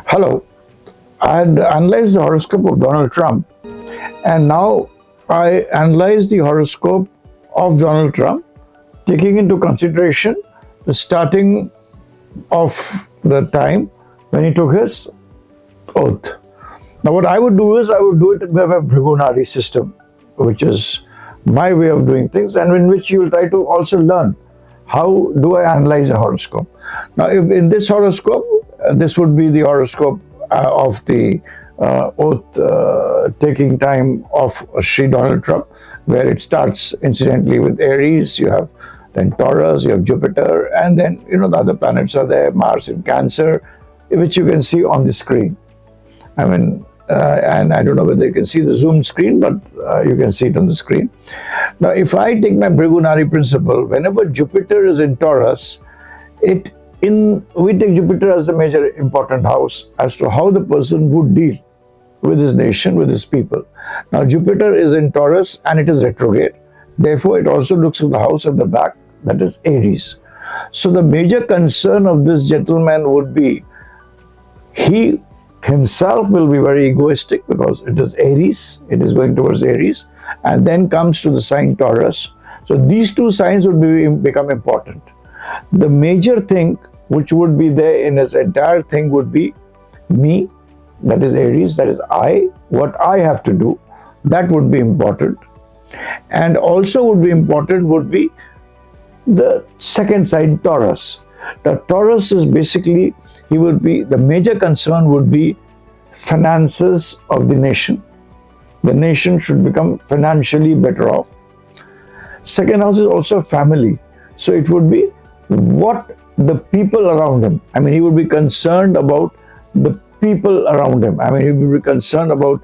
Hello. I had analyzed the horoscope of Donald Trump, and now I analyze the horoscope of Donald Trump, taking into consideration the starting of the time when he took his oath. Now, what I would do is I would do it with a Brigunari system, which is my way of doing things, and in which you will try to also learn how do I analyze a horoscope. Now, if in this horoscope, this would be the horoscope of the oath taking time of Sri Donald Trump, where it starts incidentally with Aries. You have then Taurus, you have Jupiter, and then the other planets are there, Mars in Cancer, which you can see on the screen. I mean, and I don't know whether you can see the Zoom screen, but you can see it on the screen. Now, if I take my Brigunari principle, whenever Jupiter is in Taurus, we take Jupiter as the major important house as to how the person would deal with his nation, with his people. Now, Jupiter is in Taurus and it is retrograde. Therefore, it also looks at the house at the back, that is Aries. So, the major concern of this gentleman would be he himself will be very egoistic because it is Aries, it is going towards Aries, and then comes to the sign Taurus. So these two signs would become important. The major thing which would be there in his entire thing would be me, that is Aries, that is I, what I have to do, that would be important. And also would be important would be the second sign Taurus. The Taurus is basically, the major concern would be finances of the nation. The nation should become financially better off. Second house is also family. So it would be what the people around him. I mean, he would be concerned about the people around him. I mean, he would be concerned about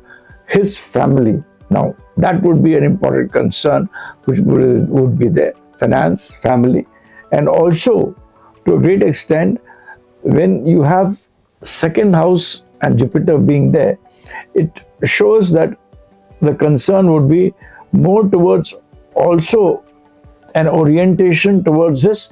his family. Now, that would be an important concern which would be there. Finance, family, and also to a great extent, when you have second house and Jupiter being there, it shows that the concern would be more towards also an orientation towards his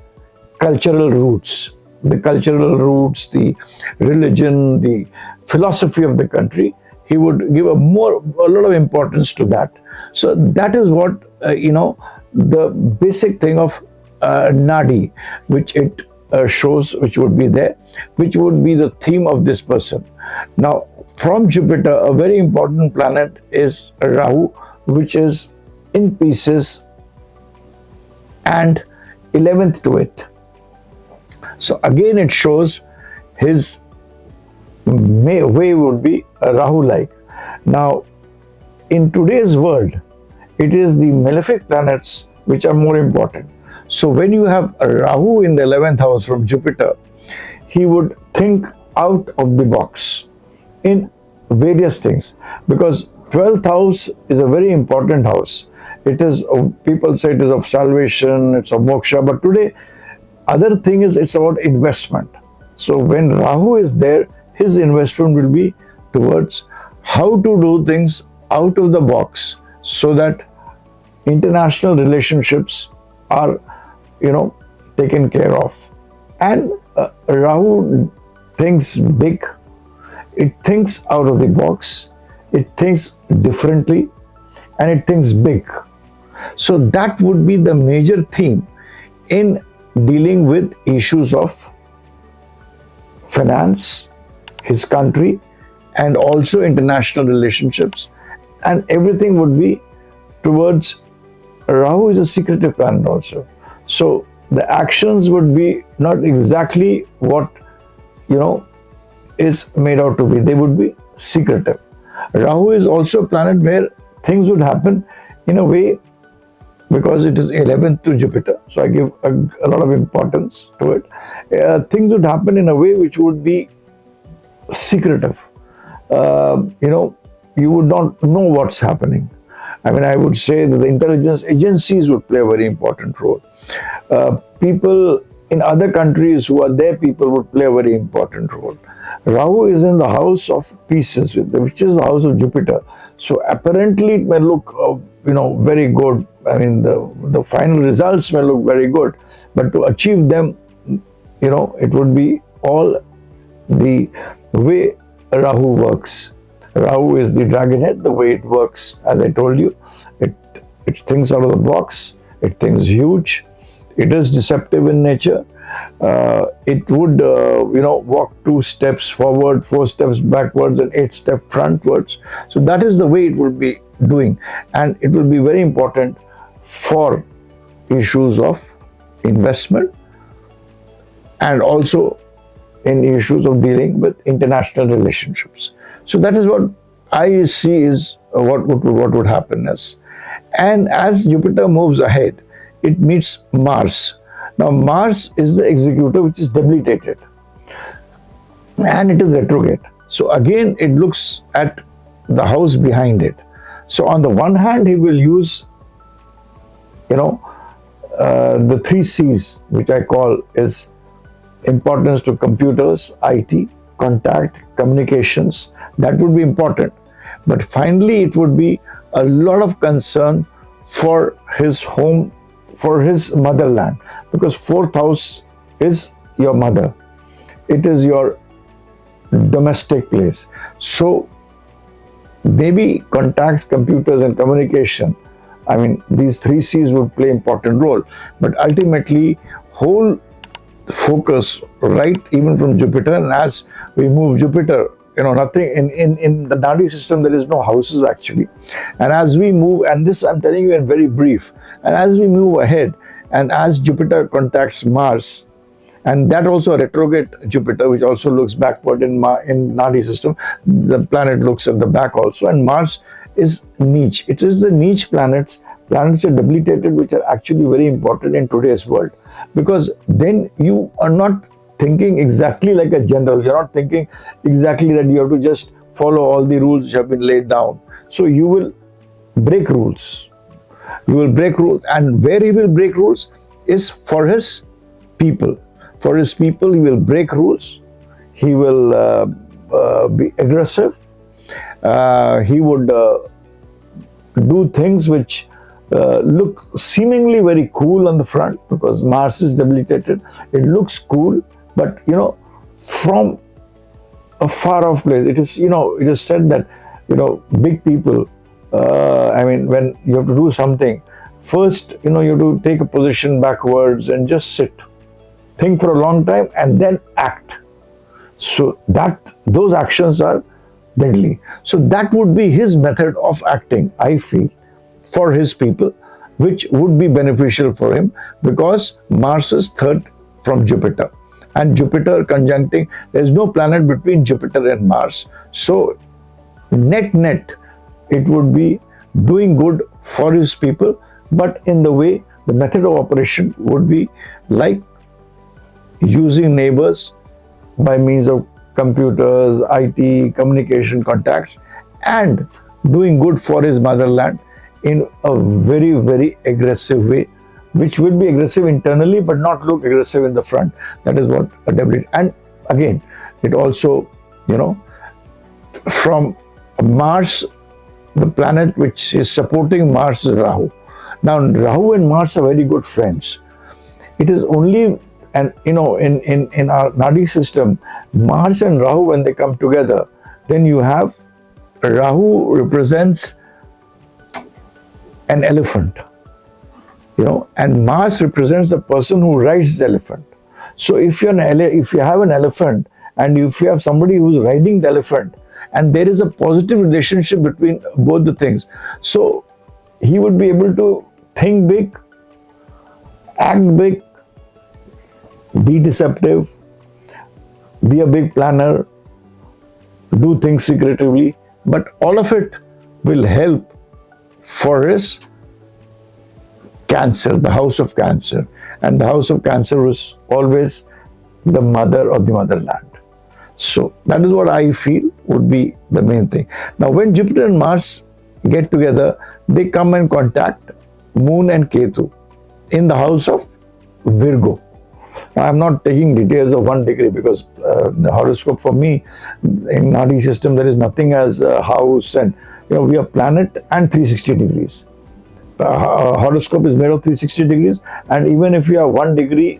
cultural roots. The cultural roots, the religion, the philosophy of the country, he would give a lot of importance to that. So that is what, the basic thing of Nadi, which it shows, which would be there, which would be the theme of this person. Now, from Jupiter, a very important planet is Rahu, which is in pieces and 11th to it. So again, it shows his way would be Rahu-like. Now, in today's world, it is the malefic planets which are more important. So when you have Rahu in the 11th house from Jupiter, he would think out of the box in various things, because 12th house is a very important house. It is, people say it is of salvation, it's of moksha, but today, other thing is it's about investment. So when Rahu is there, his investment will be towards how to do things out of the box so that international relationships are, taken care of. And Rahu thinks big, it thinks out of the box, it thinks differently, and it thinks big. So that would be the major theme in dealing with issues of finance, his country, and also international relationships. And everything would be towards, Rahu is a secretive planet also. So the actions would be not exactly what, is made out to be. They would be secretive. Rahu is also a planet where things would happen in a way, because it is 11th to Jupiter. So I give a lot of importance to it. Things would happen in a way which would be secretive. You would not know what's happening. I mean, I would say that the intelligence agencies would play a very important role. People in other countries who are their people would play a very important role. Rahu is in the house of pieces, which is the house of Jupiter. So apparently it may look, very good. I mean, the final results may look very good, but to achieve them, it would be all the way Rahu works. Rahu is the dragon head, the way it works, as I told you, it, it thinks out of the box, it thinks huge, it is deceptive in nature. It would, walk 2 steps forward, 4 steps backwards, and 8 steps frontwards. So that is the way it would be doing, and it will be very important for issues of investment and also in issues of dealing with international relationships. So that is what I see is what would happen is. And as Jupiter moves ahead, it meets Mars. Now Mars is the executor which is debilitated and it is retrograde. So again it looks at the house behind it. So on the one hand he will use the 3 C's, which I call is importance to computers, IT, contact, communications. That would be important. But finally, it would be a lot of concern for his home, for his motherland, because 4th house is your mother. It is your domestic place. So maybe contacts, computers, and communication. I mean, these 3 C's would play important role. But ultimately, whole focus, right, even from Jupiter, and as we move Jupiter, nothing in the Nadi system, there is no houses actually. And as we move, and this I'm telling you in very brief, and as we move ahead, and as Jupiter contacts Mars, and that also a retrograde Jupiter, which also looks backward in Nadi system, the planet looks at the back also, and Mars is niche. It is the niche planets are debilitated, which are actually very important in today's world, because then you are not thinking exactly like a general. You're not thinking exactly that you have to just follow all the rules which have been laid down. So you will break rules. You will break rules, and where he will break rules is for his people. For his people, he will break rules. He will be aggressive. He would do things which look seemingly very cool on the front, because Mars is debilitated. It looks cool, but from a far off place. It is it is said that big people. When you have to do something, first you have to take a position backwards and just sit, think for a long time, and then act. So those actions are deadly. So that would be his method of acting, I feel, for his people, which would be beneficial for him, because Mars is third from Jupiter, and Jupiter conjuncting, there is no planet between Jupiter and Mars. So net, it would be doing good for his people, but in the way, the method of operation would be like using neighbors by means of computers, IT, communication, contacts, and doing good for his motherland in a very, very aggressive way, which will be aggressive internally but not look aggressive in the front. That is what a debility. And again, it also, from Mars, the planet which is supporting Mars is Rahu. Now, Rahu and Mars are very good friends. It is only, and in our Nadi system, Mars and Rahu, when they come together, then you have Rahu represents an elephant, and Mars represents the person who rides the elephant. So if you have an elephant, and if you have somebody who's riding the elephant, and there is a positive relationship between both the things, so he would be able to think big, act big, be deceptive, be a big planner, do things secretively, but all of it will help for his Cancer, the house of Cancer. And the house of Cancer was always the mother of the motherland. So that is what I feel would be the main thing. Now, when Jupiter and Mars get together, they come and contact Moon and Ketu in the house of Virgo. Now, I'm not taking details of 1 degree, because the horoscope for me in Nadi system, there is nothing as a house, and we are planet and 360 degrees. Horoscope is made of 360 degrees, and even if you have 1 degree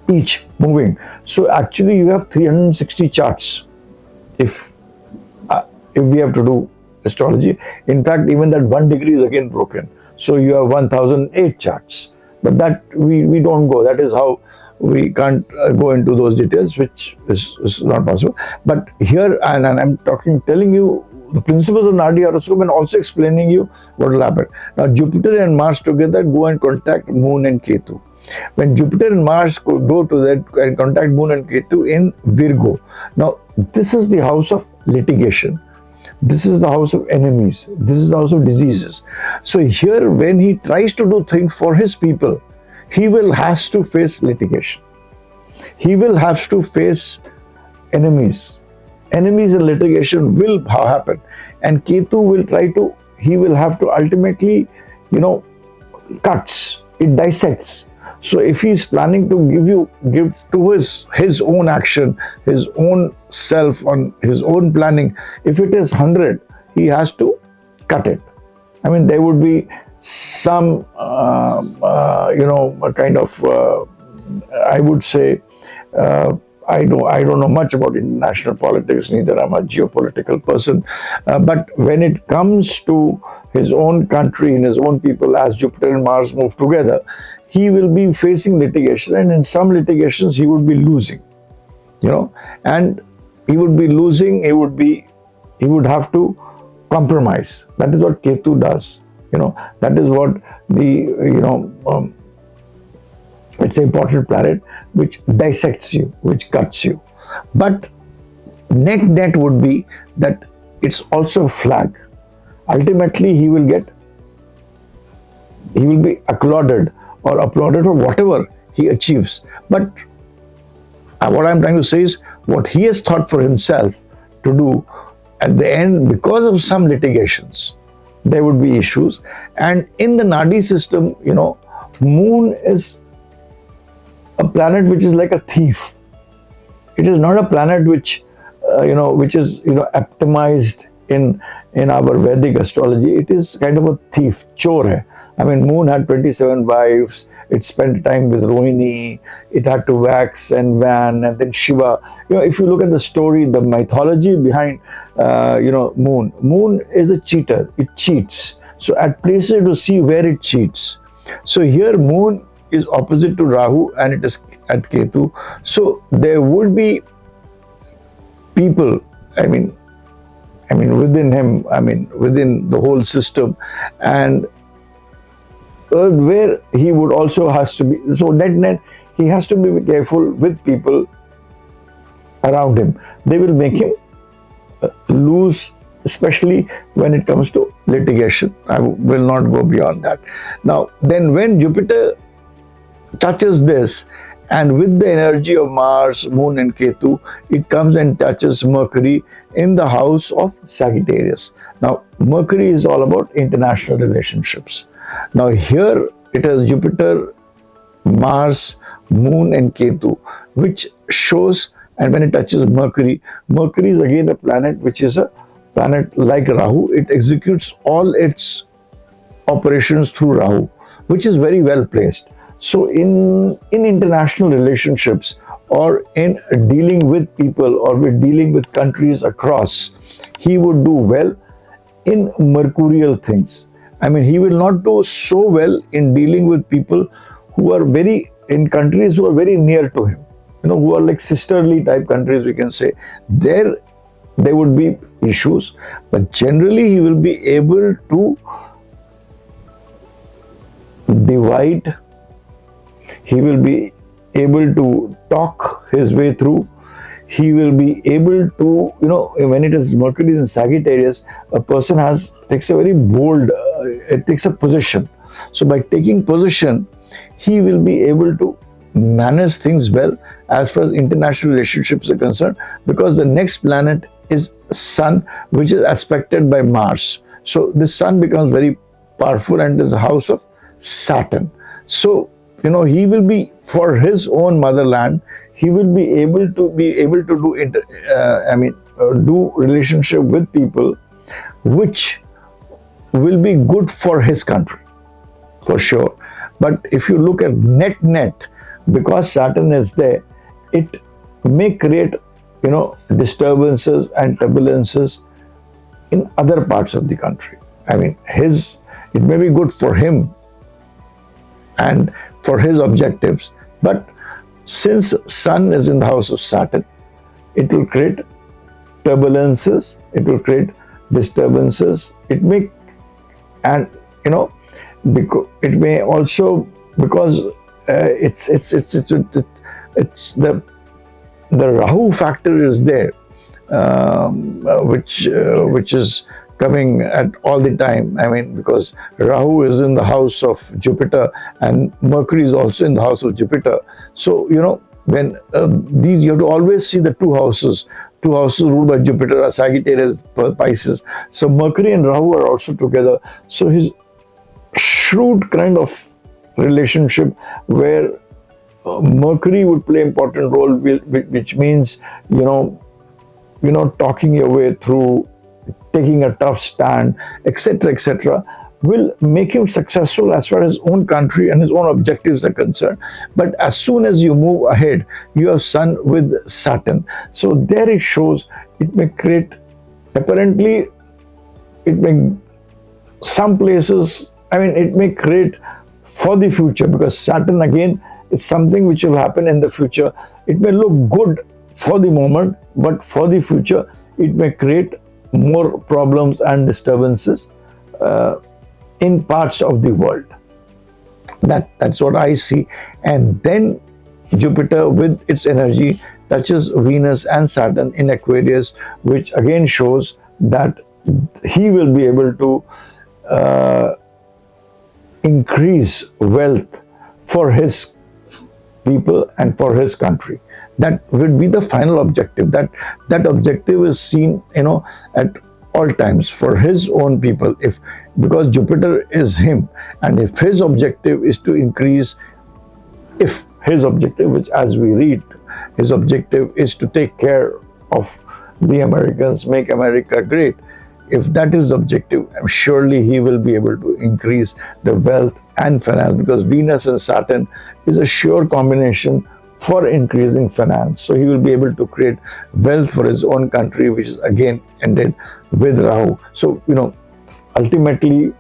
each moving, so actually you have 360 charts if if we have to do astrology. In fact, even that 1 degree is again broken. So you have 1008 charts. But that we don't go. That is how we can't go into those details, which is not possible. But here, and I'm telling you the principles of Nadi horoscope and also explaining you what will happen. Now, Jupiter and Mars together go and contact Moon and Ketu. When Jupiter and Mars go to that and contact Moon and Ketu in Virgo. Now, this is the house of litigation. This is the house of enemies. This is the house of diseases. So here, when he tries to do things for his people, he will has to face litigation. He will have to face enemies. Enemies and litigation will happen. And Ketu will he will have to ultimately, cuts. It dissects. So if he is planning to give to his own action, his own self, on his own planning, if it is 100, he has to cut it. I mean, there would be some, kind of, I would say, I don't know much about international politics, neither am I a geopolitical person. But when it comes to his own country and his own people, as Jupiter and Mars move together, he will be facing litigation, and in some litigations he would be losing, and he would be losing, he would have to compromise. That is what Ketu does, that is what it's an important planet which dissects you, which cuts you. But net would be that it's also a flag. Ultimately, he will be applauded for whatever he achieves. But what I'm trying to say is, what he has thought for himself to do, at the end, because of some litigations, there would be issues. And in the Nadi system, Moon is a planet which is like a thief. It is not a planet which is optimized in our Vedic astrology. It is kind of a thief, chor hai. I mean, Moon had 27 wives. It spent time with Rohini. It had to wax and wan, and then Shiva. If you look at the story, the mythology behind, Moon is a cheater. It cheats. So at places to see where it cheats. So here, Moon is opposite to Rahu, and it is at Ketu. So there would be people, within him, within the whole system, and where he would also has to be, so net, he has to be careful with people around him. They will make him lose, especially when it comes to litigation. I will not go beyond that. Now, then when Jupiter touches this, and with the energy of Mars, Moon and Ketu, it comes and touches Mercury in the house of Sagittarius. Now, Mercury is all about international relationships. Now, here it is Jupiter, Mars, Moon and Ketu, which shows, and when it touches Mercury, Mercury is again a planet which is a planet like Rahu. It executes all its operations through Rahu, which is very well placed. So in international relationships, or in dealing with people, or with dealing with countries across, he would do well in mercurial things. He will not do so well in dealing with people who are in countries who are very near to him, who are like sisterly type countries, we can say. There would be issues, but generally he will be able to divide. He will be able to talk his way through. He will be able to, when it is Mercury in Sagittarius, a person takes a very bold, it takes a position. So by taking position, he will be able to manage things well as far as international relationships are concerned, because the next planet is Sun, which is aspected by Mars. So this Sun becomes very powerful and is the house of Saturn. So, he will be, for his own motherland, he will be able to do relationship with people which will be good for his country, for sure. But if you look at net, because Saturn is there, it may create, disturbances and turbulences in other parts of the country. I mean, it may be good for him and for his objectives, but since Sun is in the house of Saturn, it will create turbulences, it will create disturbances. It may, and because it may also, because it's the Rahu factor is there, which is coming at all the time. I mean, because Rahu is in the house of Jupiter and Mercury is also in the house of Jupiter. So when these, you have to always see the two houses. Two houses ruled by Jupiter are Sagittarius, Pisces. So Mercury and Rahu are also together. So his shrewd kind of relationship where Mercury would play an important role, which means talking your way through, taking a tough stand, etc., will make him successful as far as his own country and his own objectives are concerned. But as soon as you move ahead, you have Sun with Saturn. So there it shows, it may create, apparently, it may, some places, I mean, it may create for the future, because Saturn again is something which will happen in the future. It may look good for the moment, but for the future, it may create more problems and disturbances in parts of the world. That's what I see. And then Jupiter with its energy touches Venus and Saturn in Aquarius, which again shows that he will be able to increase wealth for his people and for his country. That would be the final objective. That objective is seen, at all times for his own people. Because Jupiter is him, and if his objective is to increase, if his objective, which as we read, his objective is to take care of the Americans, make America great. If that is the objective, surely he will be able to increase the wealth and finance, because Venus and Saturn is a sure combination for increasing finance. So he will be able to create wealth for his own country, which is again ended with Rahu. So, ultimately,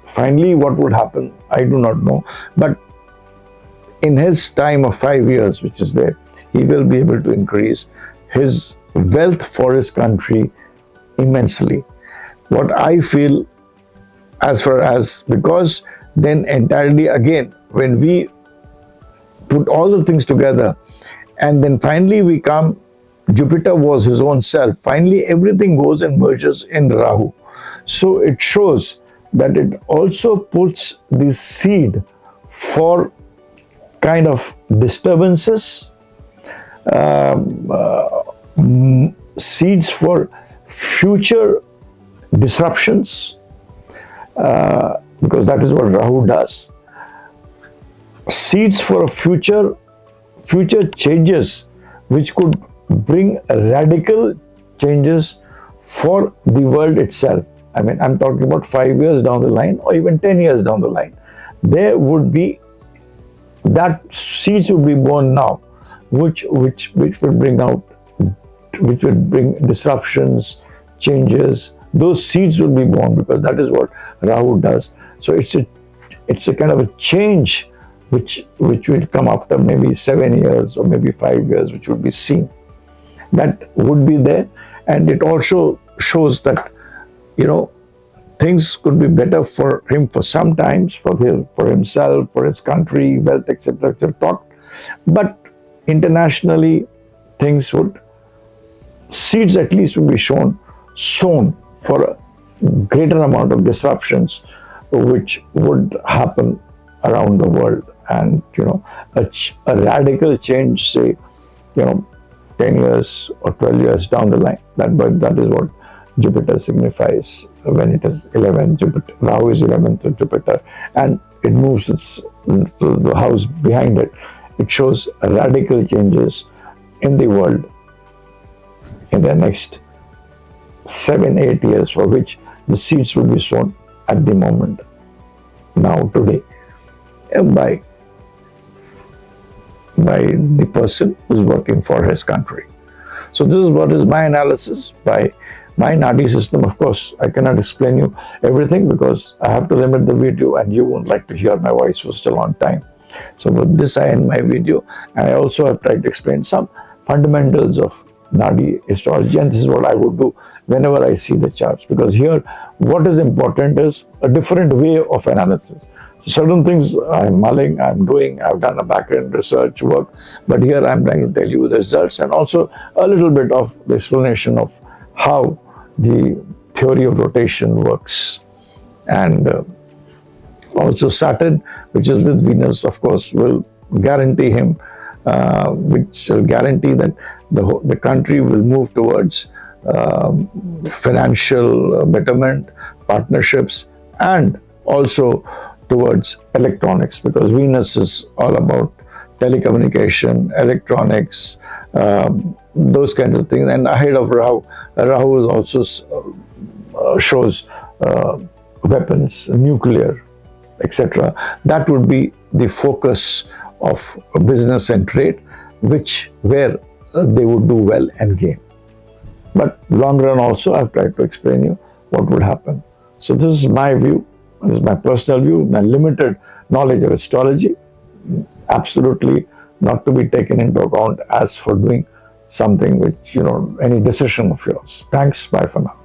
finally, what would happen, I do not know. But in his time of 5 years, which is there, he will be able to increase his wealth for his country immensely. What I feel, as far as, because then entirely again, when we put all the things together, and then finally we come, Jupiter was his own self. Finally, everything goes and merges in Rahu. So it shows that it also puts the seed for kind of disturbances, seeds for future disruptions, because that is what Rahu does. Seeds for a future changes, which could bring radical changes for the world itself. I mean, I'm talking about 5 years down the line, or even 10 years down the line. There would be, that seeds would be born now, which will bring out, which will bring disruptions, changes. Those seeds will be born, because that is what Rahu does. So it's a kind of a change which will come after maybe 7 years or maybe 5 years, which would be seen. That would be there. And it also shows that, things could be better for him for some times, for himself, for his country, wealth, etc., talk. But internationally, seeds at least would be sown for a greater amount of disruptions which would happen around the world. And a radical change, say 10 years or 12 years down the line. That is what Jupiter signifies when it is 11. Rahu is 11th to Jupiter, and it moves to the house behind it. It shows radical changes in the world in the next 7-8 years, for which the seeds will be sown at the moment, now, today, by the person who's working for his country. So this is what is my analysis by my Nadi system. Of course, I cannot explain you everything because I have to limit the video and you won't like to hear my voice for still on time. So with this I end my video, and I also have tried to explain some fundamentals of Nadi astrology, and this is what I would do whenever I see the charts, because here what is important is a different way of analysis. Certain things I'm mulling, I'm doing, I've done a back-end research work, but here I'm trying to tell you the results and also a little bit of the explanation of how the theory of rotation works. And also Saturn, which is with Venus, of course, will guarantee him, which will guarantee that the country will move towards financial betterment, partnerships, and also towards electronics, because Venus is all about telecommunication, electronics, those kinds of things. And ahead of Rahu, Rahu is also shows weapons, nuclear, etc. That would be the focus of business and trade, where they would do well and gain. But long run also, I've tried to explain you what would happen. So this is my view. This is my personal view, my limited knowledge of astrology, absolutely not to be taken into account as for doing something which, any decision of yours. Thanks. Bye for now.